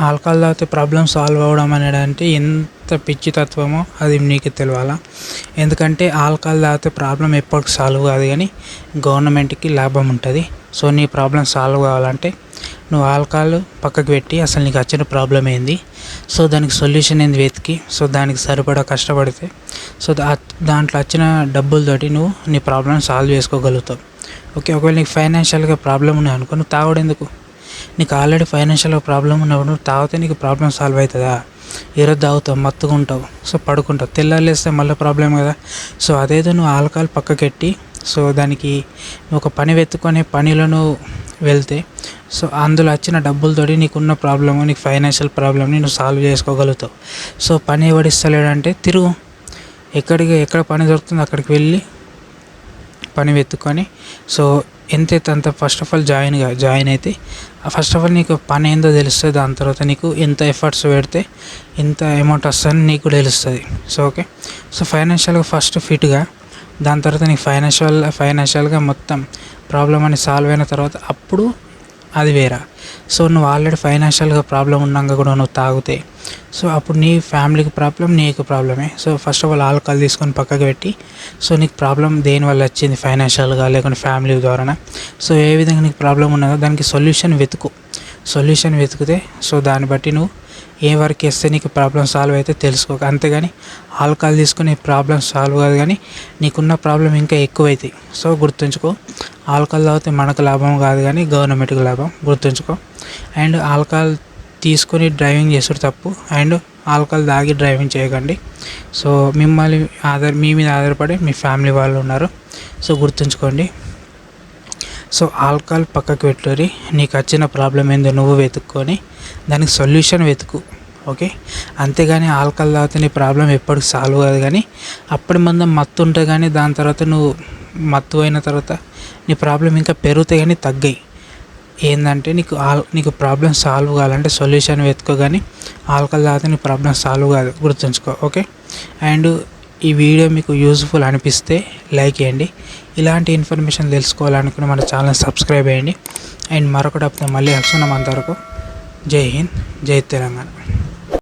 Alcohol తాగితే problem solve అవ్వడం అనేది అంటే ఎంత పిచ్చి తత్వమో అది నీకు తెలియాలా. ఎందుకంటే ఆల్కహాల్ తాగితే ప్రాబ్లం ఎప్పటికి సాల్వ్ కాదు, కానీ గవర్నమెంట్కి లాభం ఉంటుంది. సో నీ ప్రాబ్లం సాల్వ్ కావాలంటే నువ్వు ఆల్కహాల్ పక్కకు పెట్టి అసలు నీకు వచ్చిన ప్రాబ్లం ఏంది, సో దానికి సొల్యూషన్ ఏంది వెతికి, సో దానికి సరిపడా కష్టపడితే సో దాంట్లో వచ్చిన డబ్బులతోటి నువ్వు నీ ప్రాబ్లం సాల్వ్ చేసుకోగలుగుతావు. ఓకే, ఒకవేళ నీకు ఫైనాన్షియల్గా ప్రాబ్లం ఉన్నాయి అనుకో, నువ్వు తాగడం ఎందుకు? నీకు ఆల్రెడీ ఫైనాన్షియల్గా ప్రాబ్లం ఉన్నప్పుడు నువ్వు తాగితే నీకు ప్రాబ్లం సాల్వ్ అవుతుందా? ఈరోజు తాగుతావు, మత్తుగా ఉంటావు, సో పడుకుంటావు, తెల్లారులేస్తే మళ్ళీ ప్రాబ్లం కదా. సో అదేదో నువ్వు ఆల్కహాల్ పక్కకెట్టి సో దానికి నువ్వు ఒక పని వెతుక్కునే పనిలో నువ్వు వెళ్తే సో అందులో వచ్చిన డబ్బులతోటి నీకున్న ప్రాబ్లము, నీకు ఫైనాన్షియల్ ప్రాబ్లమ్ని నువ్వు సాల్వ్ చేసుకోగలుగుతావు. సో పని ఎవడిస్తలేడంటే తిరుగు, ఎక్కడ పని దొరుకుతుందో అక్కడికి వెళ్ళి పని వెతుక్కొని సో ఎంతైతే అంత ఫస్ట్ ఆఫ్ ఆల్ జాయిన్ అయితే ఫస్ట్ ఆఫ్ ఆల్ నీకు పని ఏందో తెలుస్తుంది. దాని తర్వాత నీకు ఎంత ఎఫర్ట్స్ పెడితే ఎంత అమౌంట్ వస్తుందని నీకు కూడా తెలుస్తుంది. సో ఓకే, సో ఫైనాన్షియల్గా ఫస్ట్ ఫిట్గా, దాని తర్వాత నీకు ఫైనాన్షియల్గా మొత్తం ప్రాబ్లం అని సాల్వ్ అయిన తర్వాత అప్పుడు అది వేరే. సో నువ్వు ఆల్రెడీ ఫైనాన్షియల్గా ప్రాబ్లం ఉన్నాక కూడా నువ్వు తాగితే సో అప్పుడు నీ ఫ్యామిలీకి ప్రాబ్లం, నీకు ప్రాబ్లమే. So first of all alcohol తీసుకొని పక్కకు పెట్టి సో నీకు ప్రాబ్లం దేనివల్ల వచ్చింది, ఫైనాన్షియల్గా లేకుంటే ఫ్యామిలీ ద్వారా, సో ఏ విధంగా నీకు ప్రాబ్లం ఉన్నదో దానికి సొల్యూషన్ వెతికితే సో దాన్ని బట్టి నువ్వు ఏ వర్క్ చేస్తే నీకు ప్రాబ్లం సాల్వ్ అయితే తెలుసుకోక. అంతేగాని ఆల్కహాల్ తీసుకుని ప్రాబ్లం సాల్వ్ కాదు, కానీ నీకున్న ప్రాబ్లం ఇంకా ఎక్కువైతాయి. సో గుర్తుంచుకో, ఆల్కహాల్ తాగితే మనకు లాభం కాదు కానీ గవర్నమెంట్కి లాభం, గుర్తుంచుకో. అండ్ ఆల్కహాల్ తీసుకొని డ్రైవింగ్ చేసుడు తప్పు, అండ్ ఆల్కహాల్ తాగి డ్రైవింగ్ చేయకండి. సో మీ మీద ఆధారపడి మీ ఫ్యామిలీ వాళ్ళు ఉన్నారు, సో గుర్తుంచుకోండి. సో ఆల్కహాల్ పక్కకు పెట్టుకొని నీకు వచ్చిన ప్రాబ్లం ఏందో నువ్వు వెతుక్కొని దానికి సొల్యూషన్ వెతుకు. ఓకే, అంతేగాని ఆల్కహాల్ తాగితే నీ ప్రాబ్లం ఎప్పటికి సాల్వ్ కాదు, కానీ అప్పటి మందం మత్తు ఉంటుంది, కానీ దాని తర్వాత నువ్వు మత్తు అయిన తర్వాత నీ ప్రాబ్లం ఇంకా పెరుగుతాయి కానీ తగ్గాయి. ఏంటంటే నీకు ప్రాబ్లం సాల్వ్ కావాలంటే సొల్యూషన్ వెతుకో, కానీ ఆల్కహాల్ తాగితే నీ ప్రాబ్లం సాల్వ్ కాదు, గుర్తుంచుకో. ఓకే, అండ్ ఈ వీడియో మీకు యూజ్ఫుల్ అనిపిస్తే లైక్ చేయండి. ఇలాంటి ఇన్ఫర్మేషన్ తెలుసుకోవాలనుకుని మన ఛానల్ సబ్స్క్రైబ్ చేయండి. అండ్ మరొకటి మళ్ళీ వస్తున్నాం. అంతవరకు జై హింద్, జై తెలంగాణ.